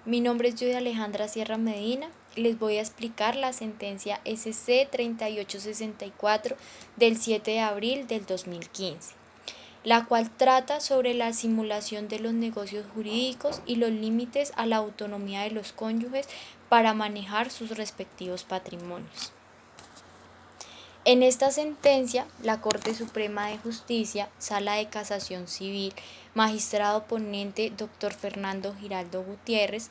Mi nombre es Judy Alejandra Sierra Medina. Les voy a explicar la sentencia SC 3864 del 7 de abril del 2015, la cual trata sobre la simulación de los negocios jurídicos y los límites a la autonomía de los cónyuges para manejar sus respectivos patrimonios. En esta sentencia, la Corte Suprema de Justicia, Sala de Casación Civil, magistrado ponente Dr. Fernando Giraldo Gutiérrez,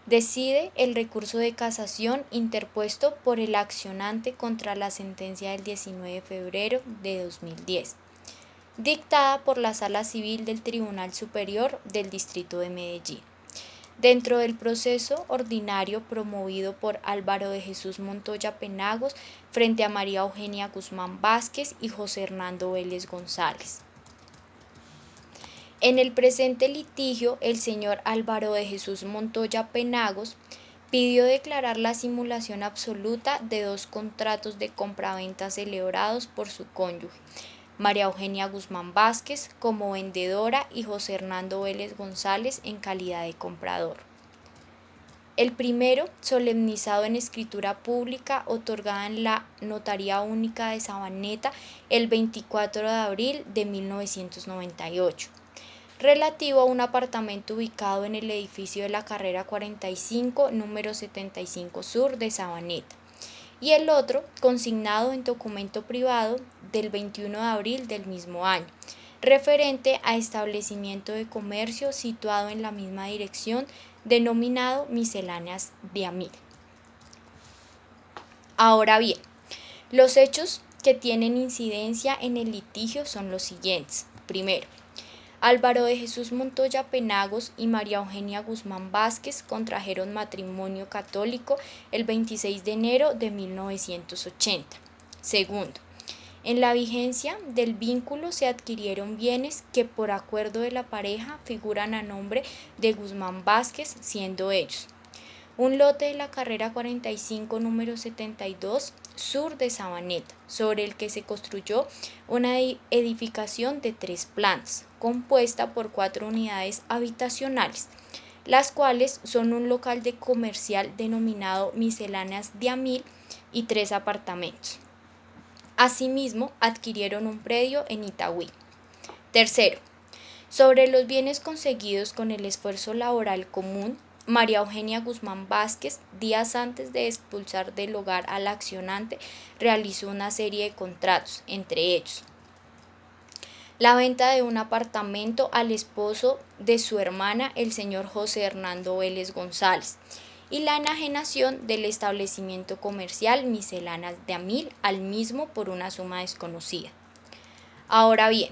decide el recurso de casación interpuesto por el accionante contra la sentencia del 19 de febrero de 2010, dictada por la Sala Civil del Tribunal Superior del Distrito de Medellín. Dentro del proceso ordinario promovido por Álvaro de Jesús Montoya Penagos frente a María Eugenia Guzmán Vázquez y José Hernando Vélez González. En el presente litigio, el señor Álvaro de Jesús Montoya Penagos pidió declarar la simulación absoluta de dos contratos de compraventa celebrados por su cónyuge, María Eugenia Guzmán Vázquez como vendedora y José Hernando Vélez González en calidad de comprador. El primero, solemnizado en escritura pública otorgada en la Notaría Única de Sabaneta el 24 de abril de 1998, relativo a un apartamento ubicado en el edificio de la carrera 45, número 75 Sur de Sabaneta, y el otro, consignado en documento privado del 21 de abril del mismo año, referente a establecimiento de comercio situado en la misma dirección, denominado Misceláneas Diamil. Ahora bien, los hechos que tienen incidencia en el litigio son los siguientes. Primero, Álvaro de Jesús Montoya Penagos y María Eugenia Guzmán Vázquez contrajeron matrimonio católico el 26 de enero de 1980. Segundo, en la vigencia del vínculo se adquirieron bienes que por acuerdo de la pareja figuran a nombre de Guzmán Vázquez, siendo ellos: un lote de la carrera 45, número 72, sur de Sabaneta, sobre el que se construyó una edificación de 3 plantas, compuesta por 4 unidades habitacionales, las cuales son un local de comercial denominado Misceláneas Diamil y 3 apartamentos. Asimismo, adquirieron un predio en Itagüí. Tercero, sobre los bienes conseguidos con el esfuerzo laboral común, María Eugenia Guzmán Vázquez, días antes de expulsar del hogar al accionante, realizó una serie de contratos, entre ellos: la venta de un apartamento al esposo de su hermana, el señor José Hernando Vélez González, y la enajenación del establecimiento comercial Misceláneas Diamil al mismo por una suma desconocida. Ahora bien,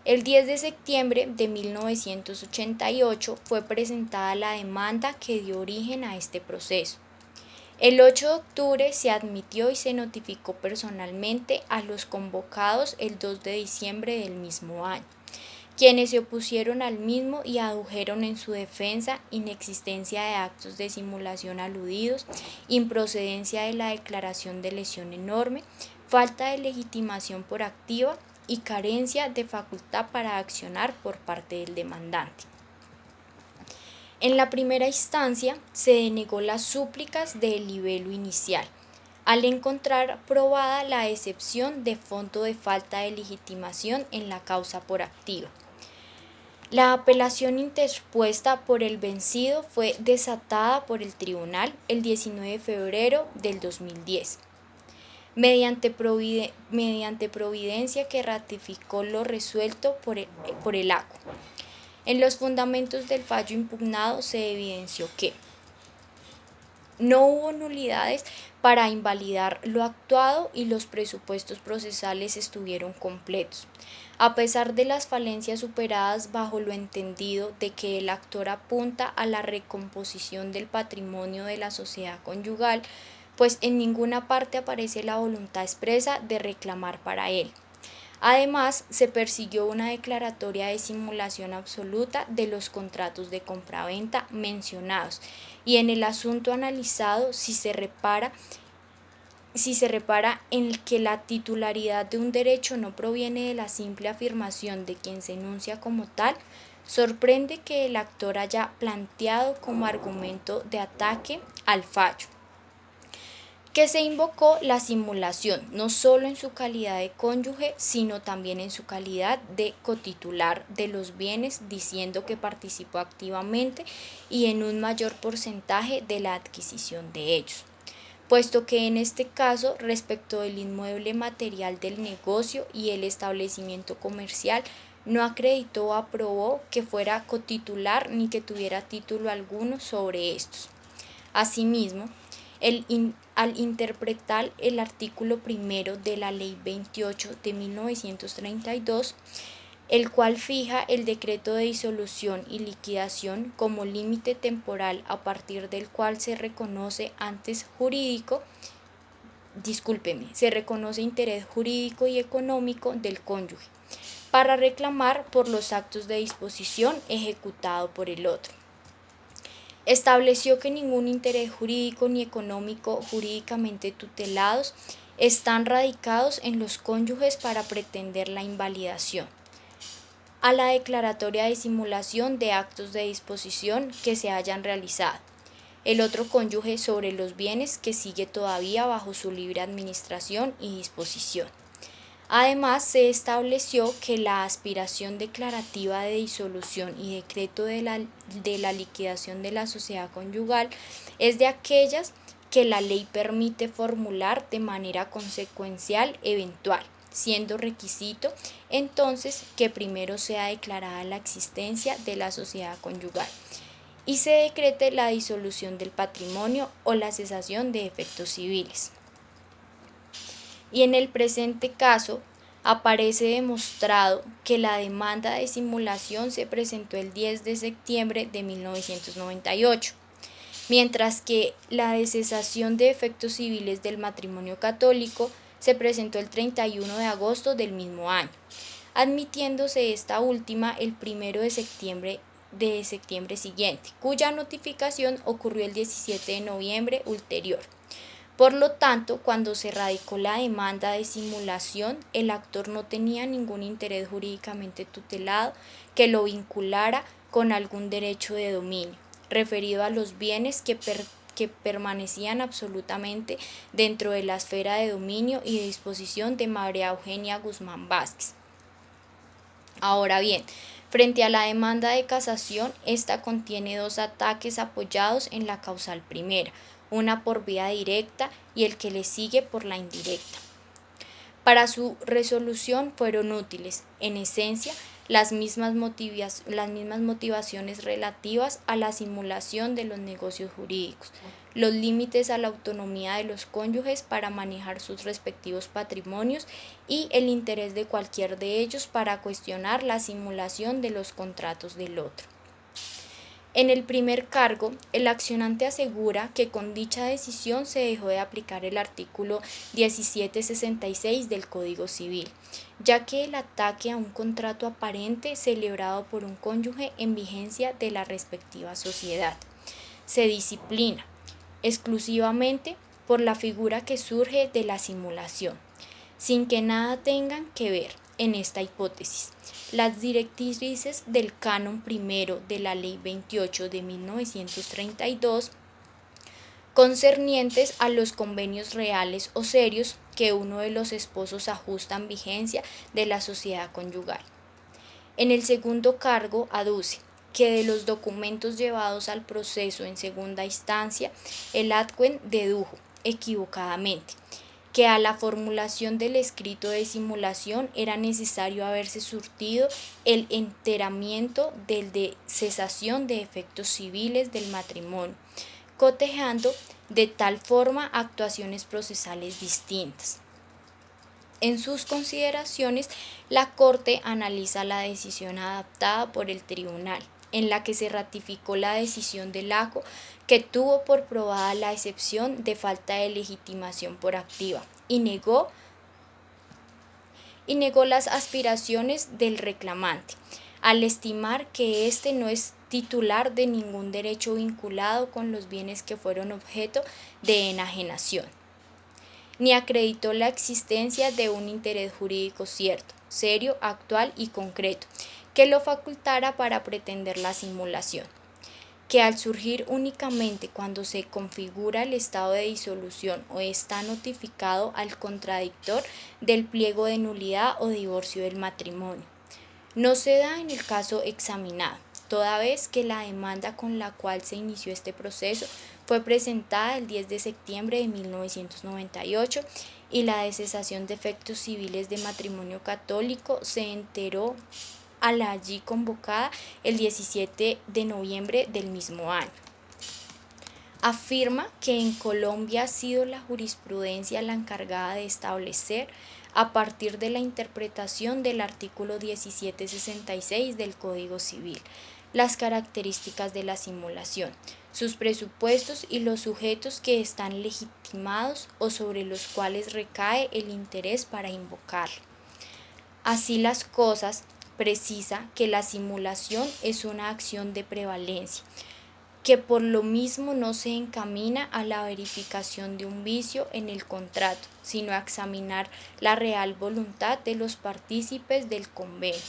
el 10 de septiembre de 1988 fue presentada la demanda que dio origen a este proceso. El 8 de octubre se admitió y se notificó personalmente a los convocados el 2 de diciembre del mismo año, quienes se opusieron al mismo y adujeron en su defensa inexistencia de actos de simulación aludidos, improcedencia de la declaración de lesión enorme, falta de legitimación por activa y carencia de facultad para accionar por parte del demandante. En la primera instancia se denegó las súplicas del libelo inicial, al encontrar probada la excepción de fondo de falta de legitimación en la causa por activa. La apelación interpuesta por el vencido fue desatada por el tribunal el 19 de febrero del 2010. Mediante providencia que ratificó lo resuelto por el ACO. En los fundamentos del fallo impugnado se evidenció que no hubo nulidades para invalidar lo actuado y los presupuestos procesales estuvieron completos, a pesar de las falencias superadas bajo lo entendido de que el actor apunta a la recomposición del patrimonio de la sociedad conyugal, pues en ninguna parte aparece la voluntad expresa de reclamar para él. Además, se persiguió una declaratoria de simulación absoluta de los contratos de compraventa mencionados, y en el asunto analizado si se repara en que la titularidad de un derecho no proviene de la simple afirmación de quien se enuncia como tal, Sorprende que el actor haya planteado como argumento de ataque al fallo que se invocó la simulación, no solo en su calidad de cónyuge, sino también en su calidad de cotitular de los bienes, diciendo que participó activamente y en un mayor porcentaje de la adquisición de ellos, puesto que en este caso, respecto del inmueble material del negocio y el establecimiento comercial, no acreditó o aprobó que fuera cotitular ni que tuviera título alguno sobre estos. Asimismo, al interpretar el artículo primero de la Ley 28 de 1932, el cual fija el decreto de disolución y liquidación como límite temporal a partir del cual se reconoce interés jurídico y económico del cónyuge para reclamar por los actos de disposición ejecutado por el otro. Estableció que ningún interés jurídico ni económico jurídicamente tutelados están radicados en los cónyuges para pretender la invalidación a la declaratoria de simulación de actos de disposición que se hayan realizado el otro cónyuge sobre los bienes que sigue todavía bajo su libre administración y disposición. Además, se estableció que la aspiración declarativa de disolución y decreto de la liquidación de la sociedad conyugal es de aquellas que la ley permite formular de manera consecuencial eventual, siendo requisito entonces que primero sea declarada la existencia de la sociedad conyugal y se decrete la disolución del patrimonio o la cesación de efectos civiles. Y en el presente caso, aparece demostrado que la demanda de simulación se presentó el 10 de septiembre de 1998, mientras que la de cesación de efectos civiles del matrimonio católico se presentó el 31 de agosto del mismo año, admitiéndose esta última el 1 de septiembre siguiente, cuya notificación ocurrió el 17 de noviembre ulterior. Por lo tanto, cuando se radicó la demanda de simulación, el actor no tenía ningún interés jurídicamente tutelado que lo vinculara con algún derecho de dominio, referido a los bienes que permanecían absolutamente dentro de la esfera de dominio y de disposición de María Eugenia Guzmán Vázquez. Ahora bien, frente a la demanda de casación, esta contiene dos ataques apoyados en la causal primera, una por vía directa y el que le sigue por la indirecta. Para su resolución fueron útiles, en esencia, las mismas motivaciones relativas a la simulación de los negocios jurídicos, los límites a la autonomía de los cónyuges para manejar sus respectivos patrimonios y el interés de cualquier de ellos para cuestionar la simulación de los contratos del otro. En el primer cargo, el accionante asegura que con dicha decisión se dejó de aplicar el artículo 1766 del Código Civil, ya que el ataque a un contrato aparente celebrado por un cónyuge en vigencia de la respectiva sociedad se disciplina exclusivamente por la figura que surge de la simulación, sin que nada tengan que ver, en esta hipótesis, las directrices del canon primero de la Ley 28 de 1932 concernientes a los convenios reales o serios que uno de los esposos ajustan vigencia de la sociedad conyugal. En el segundo cargo aduce que de los documentos llevados al proceso en segunda instancia, el adquent dedujo, equivocadamente, que a la formulación del escrito de simulación era necesario haberse surtido el enteramiento del de cesación de efectos civiles del matrimonio, cotejando de tal forma actuaciones procesales distintas. En sus consideraciones, la Corte analiza la decisión adoptada por el tribunal, en la que se ratificó la decisión del AJO que tuvo por probada la excepción de falta de legitimación por activa y negó las aspiraciones del reclamante, al estimar que éste no es titular de ningún derecho vinculado con los bienes que fueron objeto de enajenación, ni acreditó la existencia de un interés jurídico cierto, serio, actual y concreto, que lo facultara para pretender la simulación, que al surgir únicamente cuando se configura el estado de disolución o está notificado al contradictor del pliego de nulidad o divorcio del matrimonio. No se da en el caso examinado, toda vez que la demanda con la cual se inició este proceso fue presentada el 10 de septiembre de 1998 y la de cesación de efectos civiles de matrimonio católico se enteró a la allí convocada el 17 de noviembre del mismo año. Afirma que en Colombia ha sido la jurisprudencia la encargada de establecer, a partir de la interpretación del artículo 1766 del Código Civil, las características de la simulación, sus presupuestos y los sujetos que están legitimados o sobre los cuales recae el interés para invocarla. Así las cosas, precisa que la simulación es una acción de prevalencia, que por lo mismo no se encamina a la verificación de un vicio en el contrato, sino a examinar la real voluntad de los partícipes del convenio,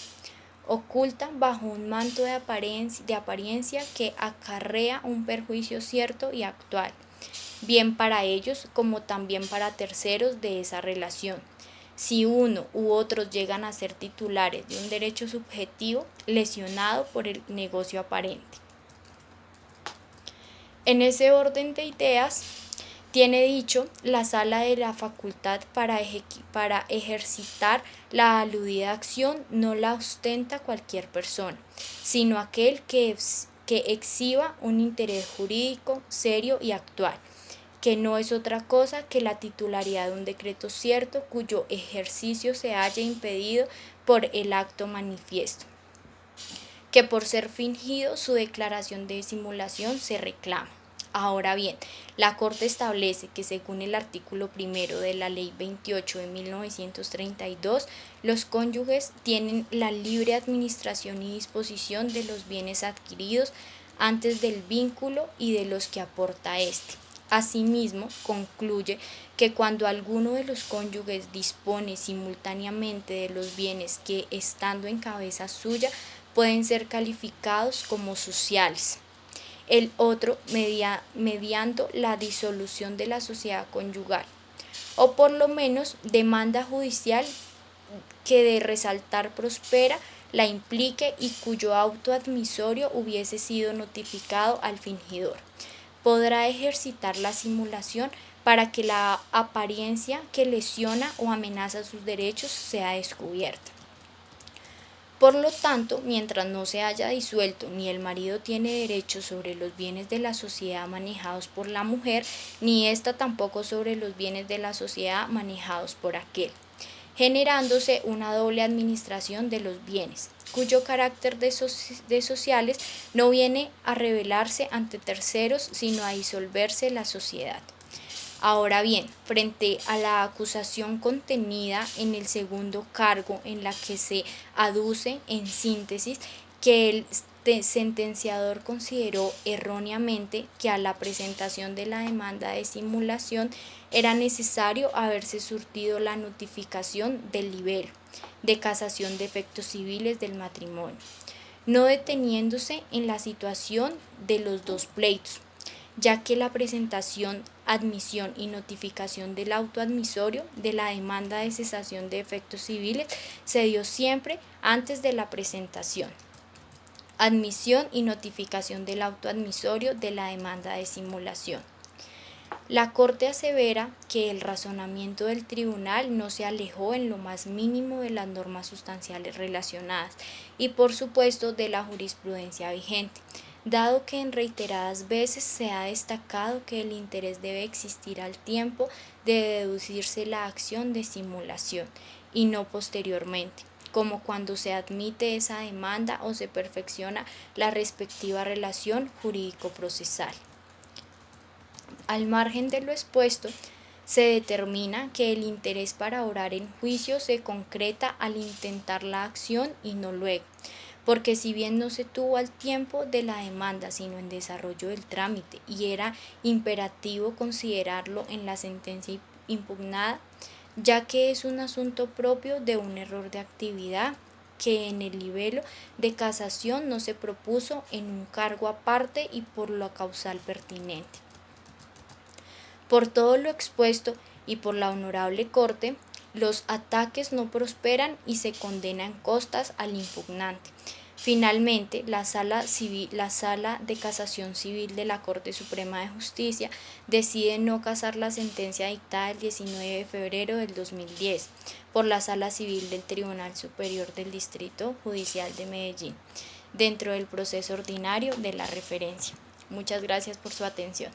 oculta bajo un manto de apariencia que acarrea un perjuicio cierto y actual, bien para ellos como también para terceros de esa relación. Si uno u otros llegan a ser titulares de un derecho subjetivo lesionado por el negocio aparente. En ese orden de ideas, tiene dicho, la sala de la facultad para ejercitar la aludida acción no la ostenta cualquier persona, sino aquel que exhiba un interés jurídico serio y actual, que no es otra cosa que la titularidad de un decreto cierto cuyo ejercicio se haya impedido por el acto manifiesto, que por ser fingido su declaración de simulación se reclama. Ahora bien, la Corte establece que según el artículo 1 de la Ley 28 de 1932, los cónyuges tienen la libre administración y disposición de los bienes adquiridos antes del vínculo y de los que aporta éste. Asimismo, concluye que cuando alguno de los cónyuges dispone simultáneamente de los bienes que, estando en cabeza suya, pueden ser calificados como sociales, el otro mediando la disolución de la sociedad conyugal, o por lo menos demanda judicial que de resaltar prospera la implique y cuyo auto admisorio hubiese sido notificado al fingidor, podrá ejercitar la simulación para que la apariencia que lesiona o amenaza sus derechos sea descubierta. Por lo tanto, mientras no se haya disuelto, ni el marido tiene derecho sobre los bienes de la sociedad manejados por la mujer, ni ésta tampoco sobre los bienes de la sociedad manejados por aquel, generándose una doble administración de los bienes, cuyo carácter de sociales no viene a revelarse ante terceros, sino a disolverse la sociedad. Ahora bien, frente a la acusación contenida en el segundo cargo, en la que se aduce, en síntesis, que el sentenciador consideró erróneamente que a la presentación de la demanda de simulación era necesario haberse surtido la notificación del libelo de casación de efectos civiles del matrimonio, no deteniéndose en la situación de los dos pleitos, ya que la presentación, admisión y notificación del auto admisorio de la demanda de cesación de efectos civiles se dio siempre antes de la presentación, admisión y notificación del auto admisorio de la demanda de simulación. La Corte asevera que el razonamiento del tribunal no se alejó en lo más mínimo de las normas sustanciales relacionadas y, por supuesto, de la jurisprudencia vigente, dado que en reiteradas veces se ha destacado que el interés debe existir al tiempo de deducirse la acción de simulación y no posteriormente, como cuando se admite esa demanda o se perfecciona la respectiva relación jurídico-procesal. Al margen de lo expuesto, se determina que el interés para orar en juicio se concreta al intentar la acción y no luego, porque si bien no se tuvo al tiempo de la demanda, sino en desarrollo del trámite, y era imperativo considerarlo en la sentencia impugnada, ya que es un asunto propio de un error de actividad que en el libelo de casación no se propuso en un cargo aparte y por la causal pertinente. Por todo lo expuesto y por la honorable Corte, los ataques no prosperan y se condenan costas al impugnante. Finalmente, la Sala de Casación Civil de la Corte Suprema de Justicia decide no casar la sentencia dictada el 19 de febrero del 2010 por la Sala Civil del Tribunal Superior del Distrito Judicial de Medellín, dentro del proceso ordinario de la referencia. Muchas gracias por su atención.